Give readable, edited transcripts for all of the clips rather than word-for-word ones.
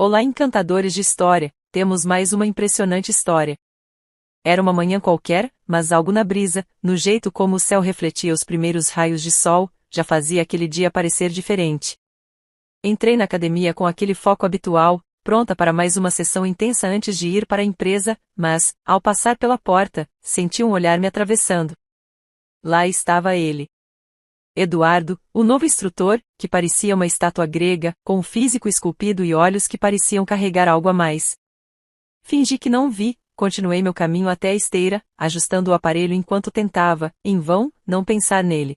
Olá, encantadores de história, temos mais uma impressionante história. Era uma manhã qualquer, mas algo na brisa, no jeito como o céu refletia os primeiros raios de sol, já fazia aquele dia parecer diferente. Entrei na academia com aquele foco habitual, pronta para mais uma sessão intensa antes de ir para a empresa, mas, ao passar pela porta, senti um olhar me atravessando. Lá estava ele. Eduardo, o novo instrutor, que parecia uma estátua grega, com um físico esculpido e olhos que pareciam carregar algo a mais. Fingi que não vi, continuei meu caminho até a esteira, ajustando o aparelho enquanto tentava, em vão, não pensar nele.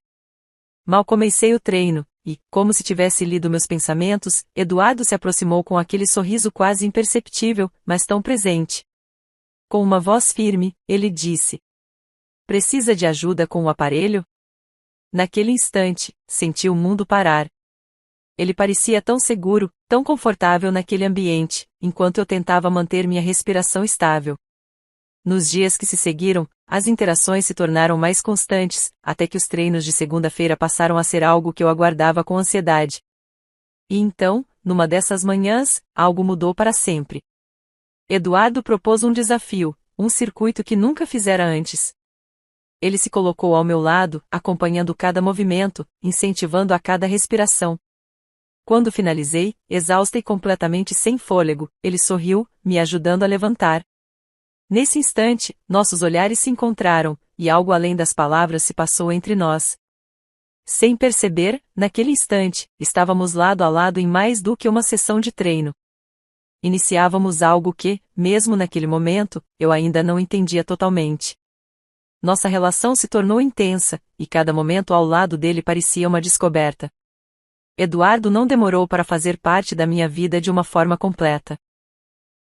Mal comecei o treino, e, como se tivesse lido meus pensamentos, Eduardo se aproximou com aquele sorriso quase imperceptível, mas tão presente. Com uma voz firme, ele disse: "Precisa de ajuda com o aparelho?" Naquele instante, senti o mundo parar. Ele parecia tão seguro, tão confortável naquele ambiente, enquanto eu tentava manter minha respiração estável. Nos dias que se seguiram, as interações se tornaram mais constantes, até que os treinos de segunda-feira passaram a ser algo que eu aguardava com ansiedade. E então, numa dessas manhãs, algo mudou para sempre. Eduardo propôs um desafio, um circuito que nunca fizera antes. Ele se colocou ao meu lado, acompanhando cada movimento, incentivando a cada respiração. Quando finalizei, exausta e completamente sem fôlego, ele sorriu, me ajudando a levantar. Nesse instante, nossos olhares se encontraram, e algo além das palavras se passou entre nós. Sem perceber, naquele instante, estávamos lado a lado em mais do que uma sessão de treino. Iniciávamos algo que, mesmo naquele momento, eu ainda não entendia totalmente. Nossa relação se tornou intensa, e cada momento ao lado dele parecia uma descoberta. Eduardo não demorou para fazer parte da minha vida de uma forma completa.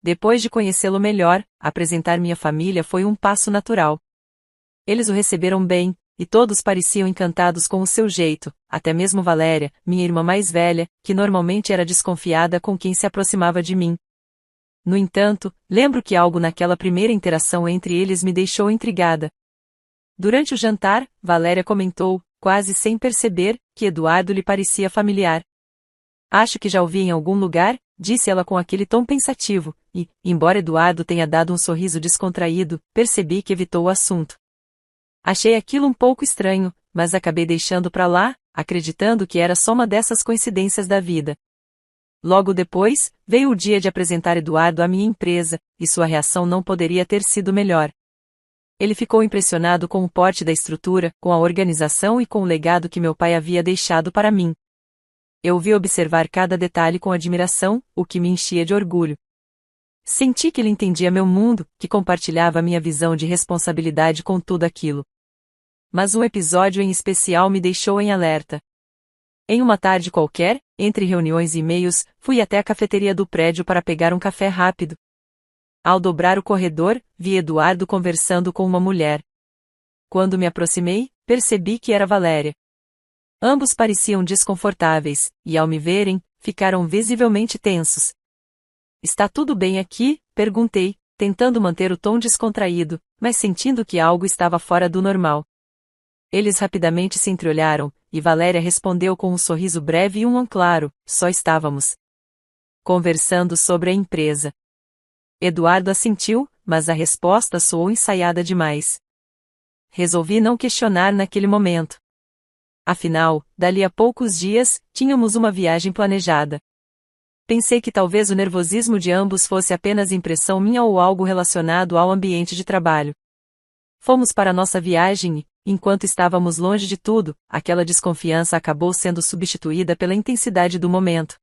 Depois de conhecê-lo melhor, apresentar minha família foi um passo natural. Eles o receberam bem, e todos pareciam encantados com o seu jeito, até mesmo Valéria, minha irmã mais velha, que normalmente era desconfiada com quem se aproximava de mim. No entanto, lembro que algo naquela primeira interação entre eles me deixou intrigada. Durante o jantar, Valéria comentou, quase sem perceber, que Eduardo lhe parecia familiar. "Acho que já o vi em algum lugar", disse ela com aquele tom pensativo, e, embora Eduardo tenha dado um sorriso descontraído, percebi que evitou o assunto. Achei aquilo um pouco estranho, mas acabei deixando pra lá, acreditando que era só uma dessas coincidências da vida. Logo depois, veio o dia de apresentar Eduardo à minha empresa, e sua reação não poderia ter sido melhor. Ele ficou impressionado com o porte da estrutura, com a organização e com o legado que meu pai havia deixado para mim. Eu vi observar cada detalhe com admiração, o que me enchia de orgulho. Senti que ele entendia meu mundo, que compartilhava minha visão de responsabilidade com tudo aquilo. Mas um episódio em especial me deixou em alerta. Em uma tarde qualquer, entre reuniões e e-mails, fui até a cafeteria do prédio para pegar um café rápido. Ao dobrar o corredor, vi Eduardo conversando com uma mulher. Quando me aproximei, percebi que era Valéria. Ambos pareciam desconfortáveis, e ao me verem, ficaram visivelmente tensos. "Está tudo bem aqui?", perguntei, tentando manter o tom descontraído, mas sentindo que algo estava fora do normal. Eles rapidamente se entreolharam, e Valéria respondeu com um sorriso breve e um claro: "Só estávamos conversando sobre a empresa." Eduardo assentiu, mas a resposta soou ensaiada demais. Resolvi não questionar naquele momento. Afinal, dali a poucos dias, tínhamos uma viagem planejada. Pensei que talvez o nervosismo de ambos fosse apenas impressão minha ou algo relacionado ao ambiente de trabalho. Fomos para nossa viagem e, enquanto estávamos longe de tudo, aquela desconfiança acabou sendo substituída pela intensidade do momento.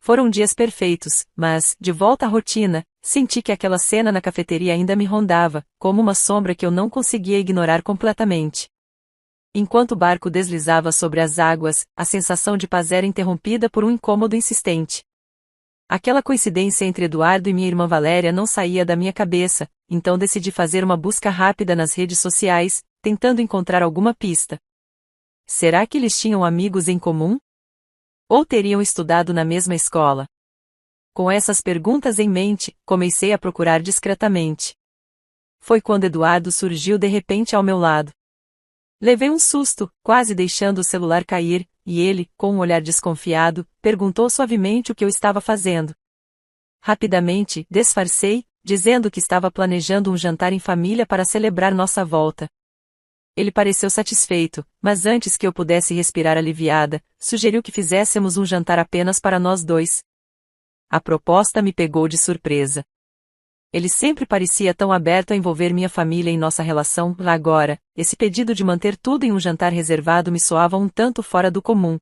Foram dias perfeitos, mas, de volta à rotina, senti que aquela cena na cafeteria ainda me rondava, como uma sombra que eu não conseguia ignorar completamente. Enquanto o barco deslizava sobre as águas, a sensação de paz era interrompida por um incômodo insistente. Aquela coincidência entre Eduardo e minha irmã Valéria não saía da minha cabeça, então decidi fazer uma busca rápida nas redes sociais, tentando encontrar alguma pista. Será que eles tinham amigos em comum? Ou teriam estudado na mesma escola? Com essas perguntas em mente, comecei a procurar discretamente. Foi quando Eduardo surgiu de repente ao meu lado. Levei um susto, quase deixando o celular cair, e ele, com um olhar desconfiado, perguntou suavemente o que eu estava fazendo. Rapidamente, disfarcei, dizendo que estava planejando um jantar em família para celebrar nossa volta. Ele pareceu satisfeito, mas antes que eu pudesse respirar aliviada, sugeriu que fizéssemos um jantar apenas para nós dois. A proposta me pegou de surpresa. Ele sempre parecia tão aberto a envolver minha família em nossa relação, agora, esse pedido de manter tudo em um jantar reservado me soava um tanto fora do comum.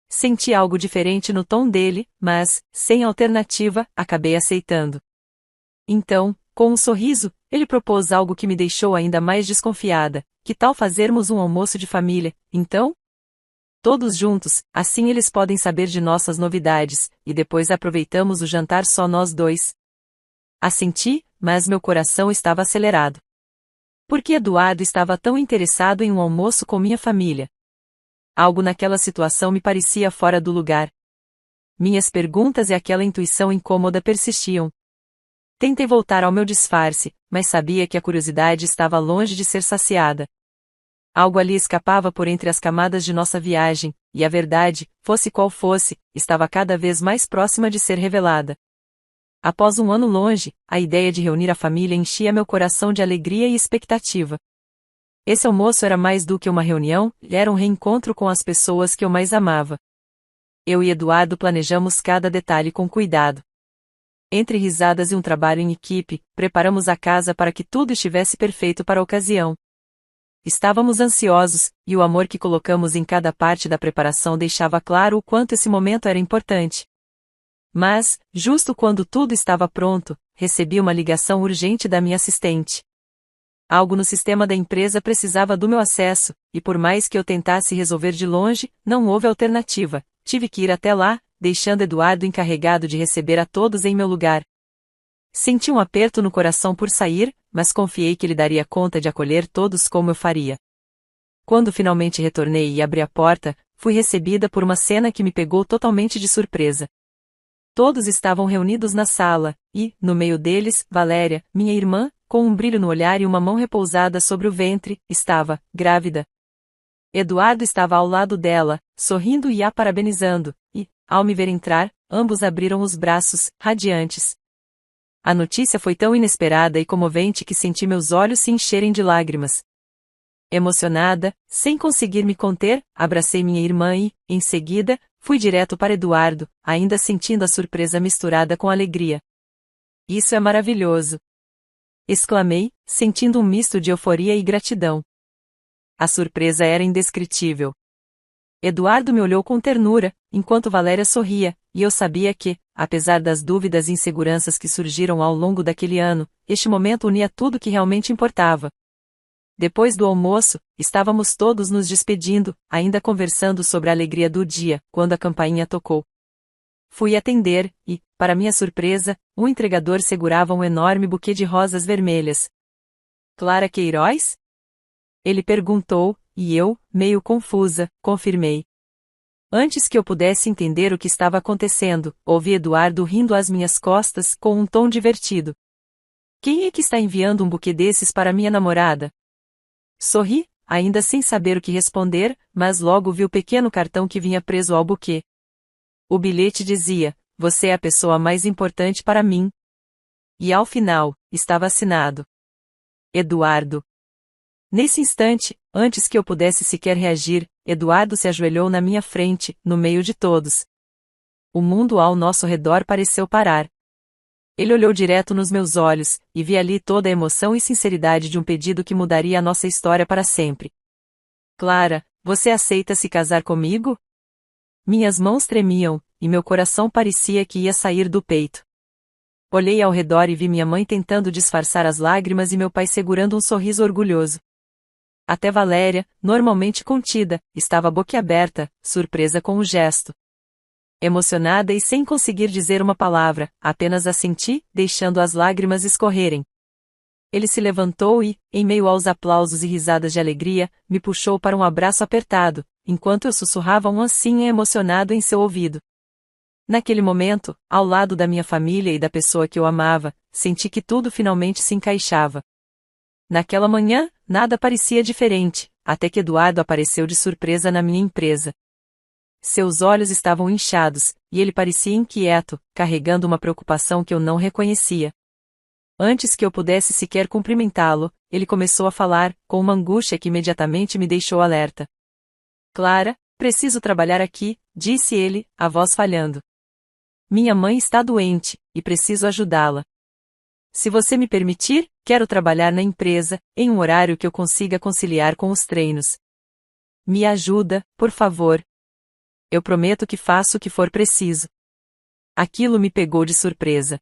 Senti algo diferente no tom dele, mas, sem alternativa, acabei aceitando. Então, com um sorriso, ele propôs algo que me deixou ainda mais desconfiada: que tal fazermos um almoço de família, então? Todos juntos, assim eles podem saber de nossas novidades, e depois aproveitamos o jantar só nós dois. Assenti, mas meu coração estava acelerado. Por que Eduardo estava tão interessado em um almoço com minha família? Algo naquela situação me parecia fora do lugar. Minhas perguntas e aquela intuição incômoda persistiam. Tentei voltar ao meu disfarce, mas sabia que a curiosidade estava longe de ser saciada. Algo ali escapava por entre as camadas de nossa viagem, e a verdade, fosse qual fosse, estava cada vez mais próxima de ser revelada. Após um ano longe, a ideia de reunir a família enchia meu coração de alegria e expectativa. Esse almoço era mais do que uma reunião, era um reencontro com as pessoas que eu mais amava. Eu e Eduardo planejamos cada detalhe com cuidado. Entre risadas e um trabalho em equipe, preparamos a casa para que tudo estivesse perfeito para a ocasião. Estávamos ansiosos, e o amor que colocamos em cada parte da preparação deixava claro o quanto esse momento era importante. Mas, justo quando tudo estava pronto, recebi uma ligação urgente da minha assistente. Algo no sistema da empresa precisava do meu acesso, e por mais que eu tentasse resolver de longe, não houve alternativa. Tive que ir até lá, deixando Eduardo encarregado de receber a todos em meu lugar. Senti um aperto no coração por sair, mas confiei que ele daria conta de acolher todos como eu faria. Quando finalmente retornei e abri a porta, fui recebida por uma cena que me pegou totalmente de surpresa. Todos estavam reunidos na sala, e, no meio deles, Valéria, minha irmã, com um brilho no olhar e uma mão repousada sobre o ventre, estava grávida. Eduardo estava ao lado dela, sorrindo e a parabenizando, e, ao me ver entrar, ambos abriram os braços, radiantes. A notícia foi tão inesperada e comovente que senti meus olhos se encherem de lágrimas. Emocionada, sem conseguir me conter, abracei minha irmã e, em seguida, fui direto para Eduardo, ainda sentindo a surpresa misturada com alegria. Isso é maravilhoso! Exclamei, sentindo um misto de euforia e gratidão. A surpresa era indescritível. Eduardo me olhou com ternura, enquanto Valéria sorria, e eu sabia que, apesar das dúvidas e inseguranças que surgiram ao longo daquele ano, este momento unia tudo que realmente importava. Depois do almoço, estávamos todos nos despedindo, ainda conversando sobre a alegria do dia, quando a campainha tocou. Fui atender, e, para minha surpresa, um entregador segurava um enorme buquê de rosas vermelhas. Clara Queiroz? Ele perguntou, e eu, meio confusa, confirmei. Antes que eu pudesse entender o que estava acontecendo, ouvi Eduardo rindo às minhas costas com um tom divertido. Quem é que está enviando um buquê desses para minha namorada? Sorri, ainda sem saber o que responder, mas logo vi o pequeno cartão que vinha preso ao buquê. O bilhete dizia: "Você é a pessoa mais importante para mim." E ao final, estava assinado: Eduardo. Nesse instante, antes que eu pudesse sequer reagir, Eduardo se ajoelhou na minha frente, no meio de todos. O mundo ao nosso redor pareceu parar. Ele olhou direto nos meus olhos, e vi ali toda a emoção e sinceridade de um pedido que mudaria a nossa história para sempre. Clara, você aceita se casar comigo? Minhas mãos tremiam, e meu coração parecia que ia sair do peito. Olhei ao redor e vi minha mãe tentando disfarçar as lágrimas e meu pai segurando um sorriso orgulhoso. Até Valéria, normalmente contida, estava boquiaberta, surpresa com o gesto. Emocionada e sem conseguir dizer uma palavra, apenas assenti, deixando as lágrimas escorrerem. Ele se levantou e, em meio aos aplausos e risadas de alegria, me puxou para um abraço apertado, enquanto eu sussurrava um sim emocionado em seu ouvido. Naquele momento, ao lado da minha família e da pessoa que eu amava, senti que tudo finalmente se encaixava. Naquela manhã, nada parecia diferente, até que Eduardo apareceu de surpresa na minha empresa. Seus olhos estavam inchados, e ele parecia inquieto, carregando uma preocupação que eu não reconhecia. Antes que eu pudesse sequer cumprimentá-lo, ele começou a falar, com uma angústia que imediatamente me deixou alerta. Clara, preciso trabalhar aqui, disse ele, a voz falhando. Minha mãe está doente, e preciso ajudá-la. Se você me permitir, quero trabalhar na empresa, em um horário que eu consiga conciliar com os treinos. Me ajuda, por favor. Eu prometo que faço o que for preciso. Aquilo me pegou de surpresa.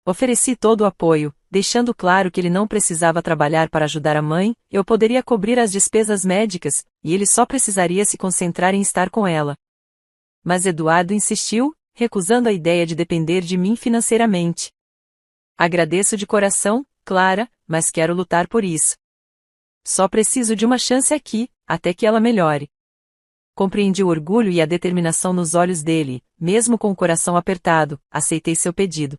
Ofereci todo o apoio, deixando claro que ele não precisava trabalhar para ajudar a mãe, eu poderia cobrir as despesas médicas, e ele só precisaria se concentrar em estar com ela. Mas Eduardo insistiu, recusando a ideia de depender de mim financeiramente. Agradeço de coração, Clara, mas quero lutar por isso. Só preciso de uma chance aqui, até que ela melhore. Compreendi o orgulho e a determinação nos olhos dele, mesmo com o coração apertado, aceitei seu pedido.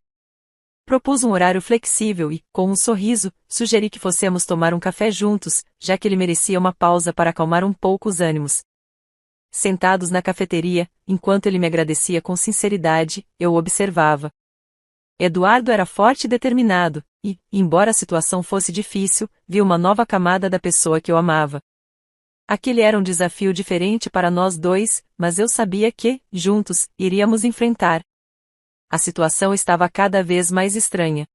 Propus um horário flexível e, com um sorriso, sugeri que fossemos tomar um café juntos, já que ele merecia uma pausa para acalmar um pouco os ânimos. Sentados na cafeteria, enquanto ele me agradecia com sinceridade, eu o observava. Eduardo era forte e determinado, e, embora a situação fosse difícil, vi uma nova camada da pessoa que eu amava. Aquele era um desafio diferente para nós dois, mas eu sabia que, juntos, iríamos enfrentar. A situação estava cada vez mais estranha.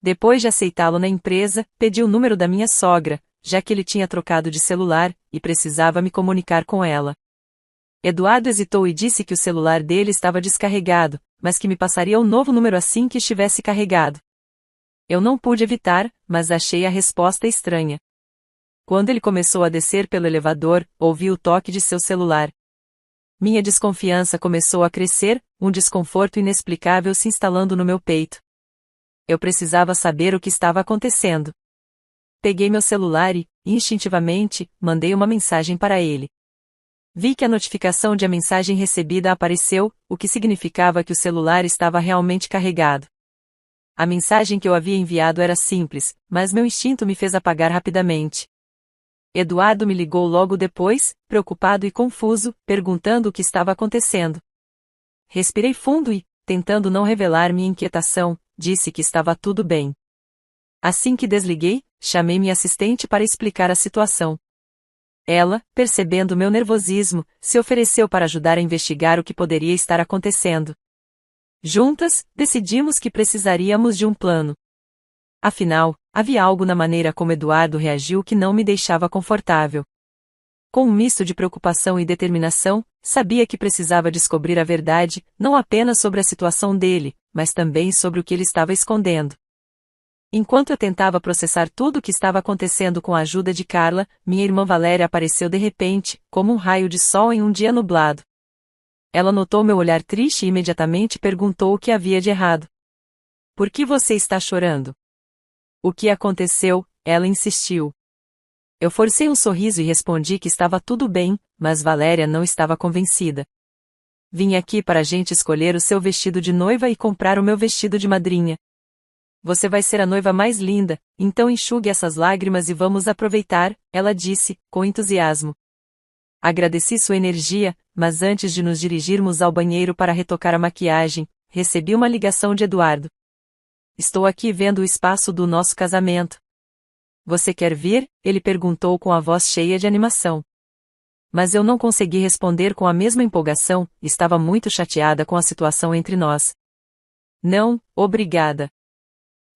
Depois de aceitá-lo na empresa, pedi o número da minha sogra, já que ele tinha trocado de celular, e precisava me comunicar com ela. Eduardo hesitou e disse que o celular dele estava descarregado, mas que me passaria o novo número assim que estivesse carregado. Eu não pude evitar, mas achei a resposta estranha. Quando ele começou a descer pelo elevador, ouvi o toque de seu celular. Minha desconfiança começou a crescer, um desconforto inexplicável se instalando no meu peito. Eu precisava saber o que estava acontecendo. Peguei meu celular e, instintivamente, mandei uma mensagem para ele. Vi que a notificação de a mensagem recebida apareceu, o que significava que o celular estava realmente carregado. A mensagem que eu havia enviado era simples, mas meu instinto me fez apagar rapidamente. Eduardo me ligou logo depois, preocupado e confuso, perguntando o que estava acontecendo. Respirei fundo e, tentando não revelar minha inquietação, disse que estava tudo bem. Assim que desliguei, chamei minha assistente para explicar a situação. Ela, percebendo meu nervosismo, se ofereceu para ajudar a investigar o que poderia estar acontecendo. Juntas, decidimos que precisaríamos de um plano. Afinal, havia algo na maneira como Eduardo reagiu que não me deixava confortável. Com um misto de preocupação e determinação, sabia que precisava descobrir a verdade, não apenas sobre a situação dele, mas também sobre o que ele estava escondendo. Enquanto eu tentava processar tudo o que estava acontecendo com a ajuda de Carla, minha irmã Valéria apareceu de repente, como um raio de sol em um dia nublado. Ela notou meu olhar triste e imediatamente perguntou o que havia de errado. Por que você está chorando? O que aconteceu? Ela insistiu. Eu forcei um sorriso e respondi que estava tudo bem, mas Valéria não estava convencida. Vim aqui para a gente escolher o seu vestido de noiva e comprar o meu vestido de madrinha. Você vai ser a noiva mais linda, então enxugue essas lágrimas e vamos aproveitar, ela disse, com entusiasmo. Agradeci sua energia, mas antes de nos dirigirmos ao banheiro para retocar a maquiagem, recebi uma ligação de Eduardo. Estou aqui vendo o espaço do nosso casamento. Você quer vir? Ele perguntou com a voz cheia de animação. Mas eu não consegui responder com a mesma empolgação, estava muito chateada com a situação entre nós. Não, obrigada.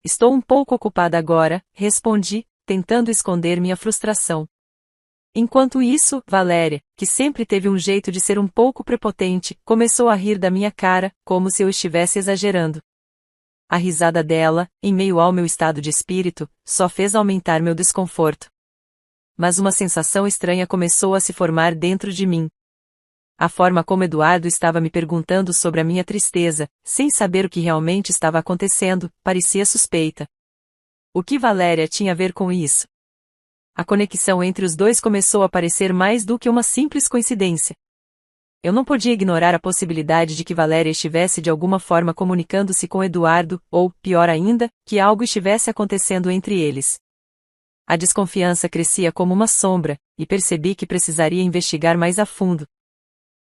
Estou um pouco ocupada agora, respondi, tentando esconder minha frustração. Enquanto isso, Valéria, que sempre teve um jeito de ser um pouco prepotente, começou a rir da minha cara, como se eu estivesse exagerando. A risada dela, em meio ao meu estado de espírito, só fez aumentar meu desconforto. Mas uma sensação estranha começou a se formar dentro de mim. A forma como Eduardo estava me perguntando sobre a minha tristeza, sem saber o que realmente estava acontecendo, parecia suspeita. O que Valéria tinha a ver com isso? A conexão entre os dois começou a parecer mais do que uma simples coincidência. Eu não podia ignorar a possibilidade de que Valéria estivesse de alguma forma comunicando-se com Eduardo, ou, pior ainda, que algo estivesse acontecendo entre eles. A desconfiança crescia como uma sombra, e percebi que precisaria investigar mais a fundo.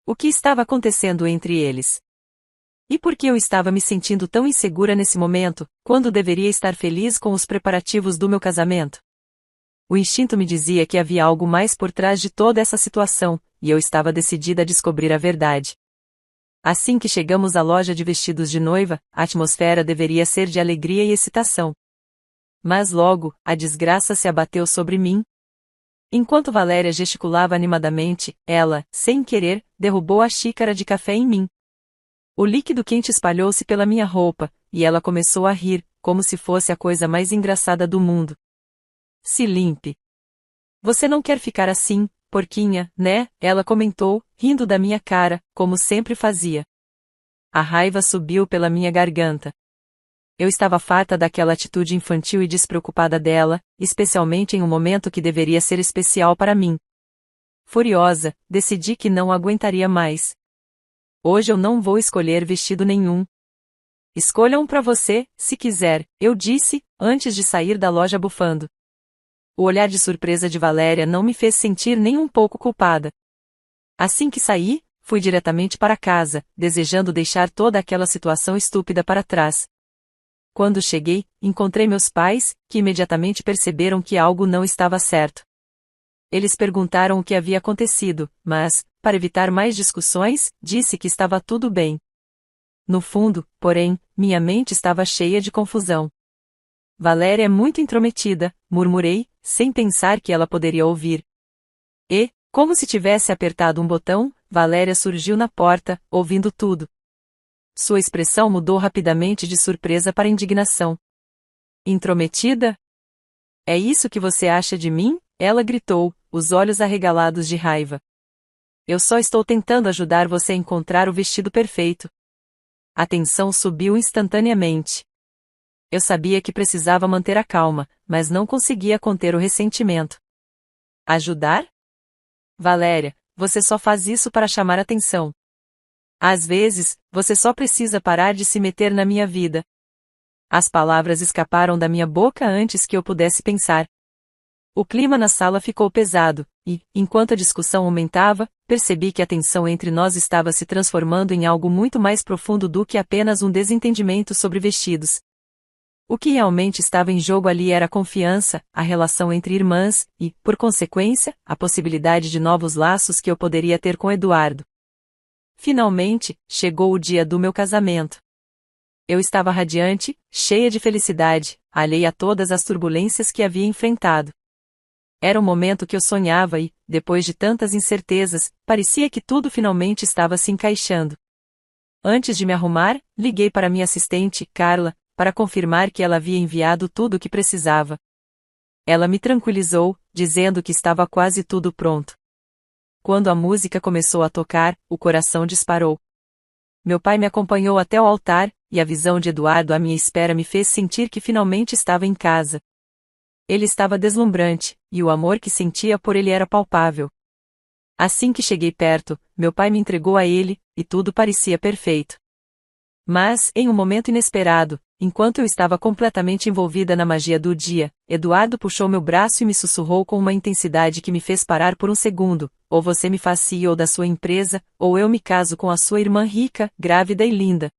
O que estava acontecendo entre eles? E por que eu estava me sentindo tão insegura nesse momento, quando deveria estar feliz com os preparativos do meu casamento? O instinto me dizia que havia algo mais por trás de toda essa situação, e eu estava decidida a descobrir a verdade. Assim que chegamos à loja de vestidos de noiva, a atmosfera deveria ser de alegria e excitação. Mas logo, a desgraça se abateu sobre mim. Enquanto Valéria gesticulava animadamente, ela, sem querer, derrubou a xícara de café em mim. O líquido quente espalhou-se pela minha roupa, e ela começou a rir, como se fosse a coisa mais engraçada do mundo. Se limpe. Você não quer ficar assim, porquinha, né? Ela comentou, rindo da minha cara, como sempre fazia. A raiva subiu pela minha garganta. Eu estava farta daquela atitude infantil e despreocupada dela, especialmente em um momento que deveria ser especial para mim. Furiosa, decidi que não aguentaria mais. Hoje eu não vou escolher vestido nenhum. Escolha um para você, se quiser, eu disse, antes de sair da loja bufando. O olhar de surpresa de Valéria não me fez sentir nem um pouco culpada. Assim que saí, fui diretamente para casa, desejando deixar toda aquela situação estúpida para trás. Quando cheguei, encontrei meus pais, que imediatamente perceberam que algo não estava certo. Eles perguntaram o que havia acontecido, mas, para evitar mais discussões, disse que estava tudo bem. No fundo, porém, minha mente estava cheia de confusão. Valéria é muito intrometida, murmurei, sem pensar que ela poderia ouvir. E, como se tivesse apertado um botão, Valéria surgiu na porta, ouvindo tudo. Sua expressão mudou rapidamente de surpresa para indignação. Intrometida? É isso que você acha de mim? Ela gritou, os olhos arregalados de raiva. Eu só estou tentando ajudar você a encontrar o vestido perfeito. A tensão subiu instantaneamente. Eu sabia que precisava manter a calma, mas não conseguia conter o ressentimento. Ajudar? Valéria, você só faz isso para chamar atenção. Às vezes, você só precisa parar de se meter na minha vida. As palavras escaparam da minha boca antes que eu pudesse pensar. O clima na sala ficou pesado, e, enquanto a discussão aumentava, percebi que a tensão entre nós estava se transformando em algo muito mais profundo do que apenas um desentendimento sobre vestidos. O que realmente estava em jogo ali era a confiança, a relação entre irmãs, e, por consequência, a possibilidade de novos laços que eu poderia ter com Eduardo. Finalmente, chegou o dia do meu casamento. Eu estava radiante, cheia de felicidade, alheia a todas as turbulências que havia enfrentado. Era um momento que eu sonhava e, depois de tantas incertezas, parecia que tudo finalmente estava se encaixando. Antes de me arrumar, liguei para minha assistente, Carla, para confirmar que ela havia enviado tudo o que precisava. Ela me tranquilizou, dizendo que estava quase tudo pronto. Quando a música começou a tocar, o coração disparou. Meu pai me acompanhou até o altar, e a visão de Eduardo à minha espera me fez sentir que finalmente estava em casa. Ele estava deslumbrante, e o amor que sentia por ele era palpável. Assim que cheguei perto, meu pai me entregou a ele, e tudo parecia perfeito. Mas, em um momento inesperado, enquanto eu estava completamente envolvida na magia do dia, Eduardo puxou meu braço e me sussurrou com uma intensidade que me fez parar por um segundo: ou você me faz CEO da sua empresa, ou eu me caso com a sua irmã rica, grávida e linda.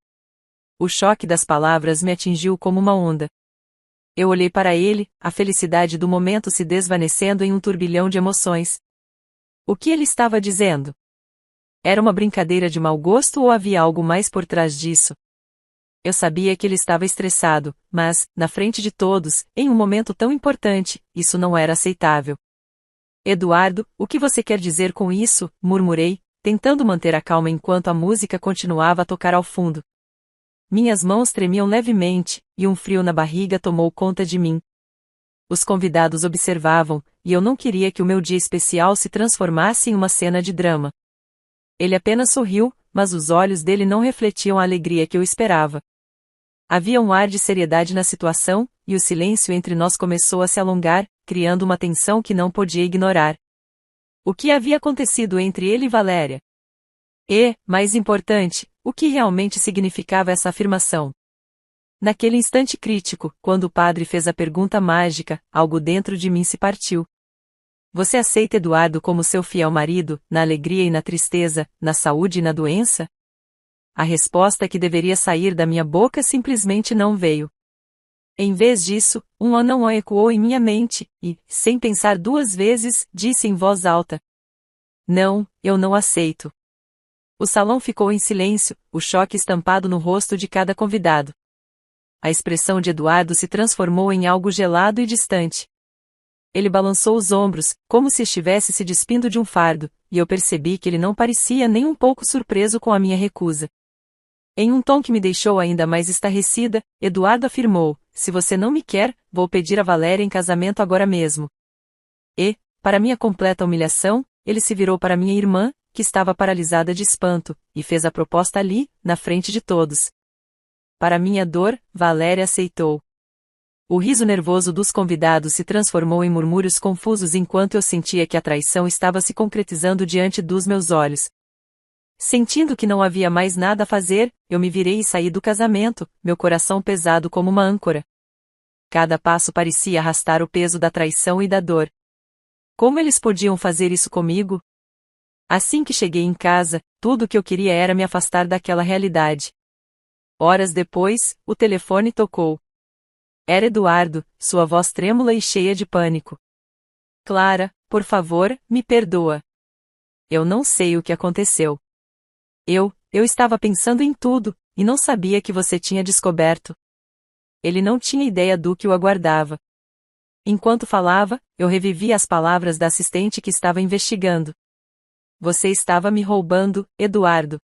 O choque das palavras me atingiu como uma onda. Eu olhei para ele, a felicidade do momento se desvanecendo em um turbilhão de emoções. O que ele estava dizendo? Era uma brincadeira de mau gosto ou havia algo mais por trás disso? Eu sabia que ele estava estressado, mas, na frente de todos, em um momento tão importante, isso não era aceitável. Eduardo, o que você quer dizer com isso? Murmurei, tentando manter a calma enquanto a música continuava a tocar ao fundo. Minhas mãos tremiam levemente, e um frio na barriga tomou conta de mim. Os convidados observavam, e eu não queria que o meu dia especial se transformasse em uma cena de drama. Ele apenas sorriu, mas os olhos dele não refletiam a alegria que eu esperava. Havia um ar de seriedade na situação, e o silêncio entre nós começou a se alongar, criando uma tensão que não podia ignorar. O que havia acontecido entre ele e Valéria? E, mais importante, o que realmente significava essa afirmação? Naquele instante crítico, quando o padre fez a pergunta mágica, algo dentro de mim se partiu. Você aceita Eduardo como seu fiel marido, na alegria e na tristeza, na saúde e na doença? A resposta que deveria sair da minha boca simplesmente não veio. Em vez disso, um não ecoou em minha mente, e, sem pensar duas vezes, disse em voz alta: Não, eu não aceito. O salão ficou em silêncio, o choque estampado no rosto de cada convidado. A expressão de Eduardo se transformou em algo gelado e distante. Ele balançou os ombros, como se estivesse se despindo de um fardo, e eu percebi que ele não parecia nem um pouco surpreso com a minha recusa. Em um tom que me deixou ainda mais estarrecida, Eduardo afirmou: Se você não me quer, vou pedir a Valéria em casamento agora mesmo. E, para minha completa humilhação, ele se virou para minha irmã, que estava paralisada de espanto, e fez a proposta ali, na frente de todos. Para minha dor, Valéria aceitou. O riso nervoso dos convidados se transformou em murmúrios confusos enquanto eu sentia que a traição estava se concretizando diante dos meus olhos. Sentindo que não havia mais nada a fazer, eu me virei e saí do casamento, meu coração pesado como uma âncora. Cada passo parecia arrastar o peso da traição e da dor. Como eles podiam fazer isso comigo? Assim que cheguei em casa, tudo o que eu queria era me afastar daquela realidade. Horas depois, o telefone tocou. Era Eduardo, sua voz trêmula e cheia de pânico. Clara, por favor, me perdoa. Eu não sei o que aconteceu. Eu estava pensando em tudo, e não sabia que você tinha descoberto. Ele não tinha ideia do que o aguardava. Enquanto falava, eu revivia as palavras da assistente que estava investigando. Você estava me roubando, Eduardo.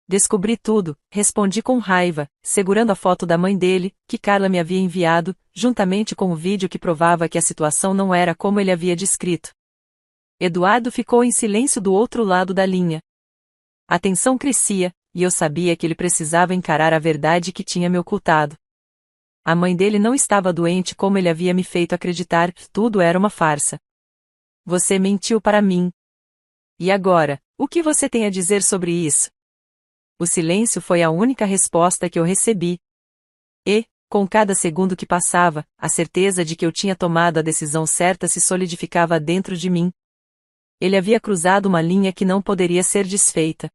Descobri tudo, respondi com raiva, segurando a foto da mãe dele, que Carla me havia enviado, juntamente com o vídeo que provava que a situação não era como ele havia descrito. Eduardo ficou em silêncio do outro lado da linha. A tensão crescia, e eu sabia que ele precisava encarar a verdade que tinha me ocultado. A mãe dele não estava doente como ele havia me feito acreditar, tudo era uma farsa. Você mentiu para mim. E agora, o que você tem a dizer sobre isso? O silêncio foi a única resposta que eu recebi. E, com cada segundo que passava, a certeza de que eu tinha tomado a decisão certa se solidificava dentro de mim. Ele havia cruzado uma linha que não poderia ser desfeita.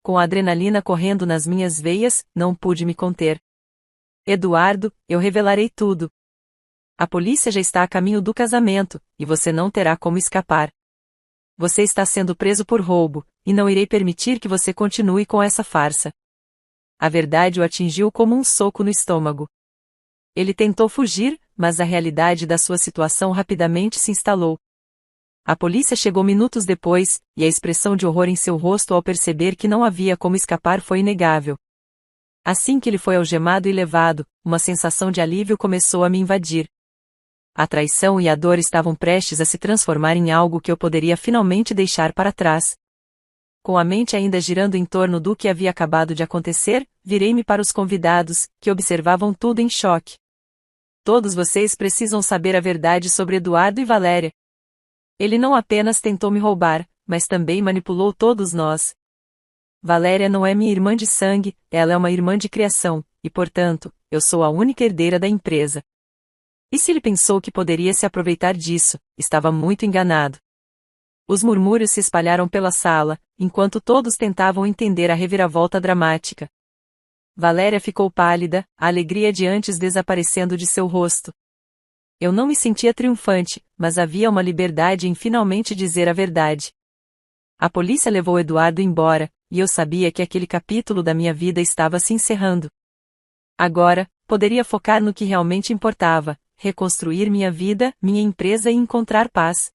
Com a adrenalina correndo nas minhas veias, não pude me conter. Eduardo, eu revelarei tudo. A polícia já está a caminho do casamento, e você não terá como escapar. Você está sendo preso por roubo, e não irei permitir que você continue com essa farsa. A verdade o atingiu como um soco no estômago. Ele tentou fugir, mas a realidade da sua situação rapidamente se instalou. A polícia chegou minutos depois, e a expressão de horror em seu rosto ao perceber que não havia como escapar foi inegável. Assim que ele foi algemado e levado, uma sensação de alívio começou a me invadir. A traição e a dor estavam prestes a se transformar em algo que eu poderia finalmente deixar para trás. Com a mente ainda girando em torno do que havia acabado de acontecer, virei-me para os convidados, que observavam tudo em choque. Todos vocês precisam saber a verdade sobre Eduardo e Valéria. Ele não apenas tentou me roubar, mas também manipulou todos nós. Valéria não é minha irmã de sangue, ela é uma irmã de criação, e portanto, eu sou a única herdeira da empresa. E se ele pensou que poderia se aproveitar disso, estava muito enganado. Os murmúrios se espalharam pela sala, enquanto todos tentavam entender a reviravolta dramática. Valéria ficou pálida, a alegria de antes desaparecendo de seu rosto. Eu não me sentia triunfante, mas havia uma liberdade em finalmente dizer a verdade. A polícia levou Eduardo embora, e eu sabia que aquele capítulo da minha vida estava se encerrando. Agora, poderia focar no que realmente importava, reconstruir minha vida, minha empresa e encontrar paz.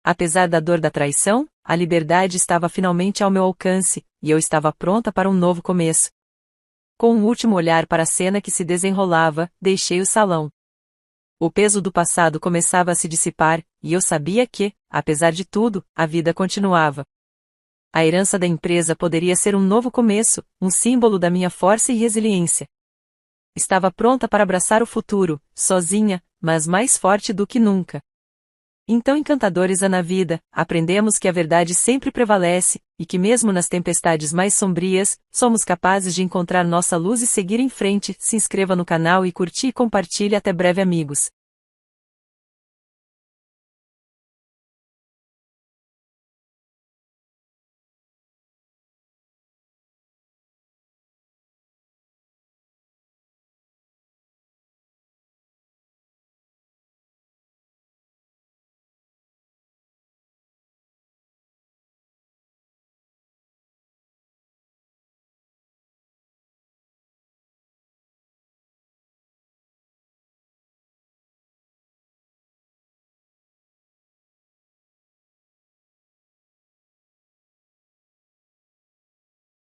Apesar da dor da traição, a liberdade estava finalmente ao meu alcance, e eu estava pronta para um novo começo. Com um último olhar para a cena que se desenrolava, deixei o salão. O peso do passado começava a se dissipar, e eu sabia que, apesar de tudo, a vida continuava. A herança da empresa poderia ser um novo começo, um símbolo da minha força e resiliência. Estava pronta para abraçar o futuro, sozinha, mas mais forte do que nunca. Então, encantadores na vida, aprendemos que a verdade sempre prevalece, e que mesmo nas tempestades mais sombrias, somos capazes de encontrar nossa luz e seguir em frente. Se inscreva no canal e curtir e compartilhe. Até breve, amigos.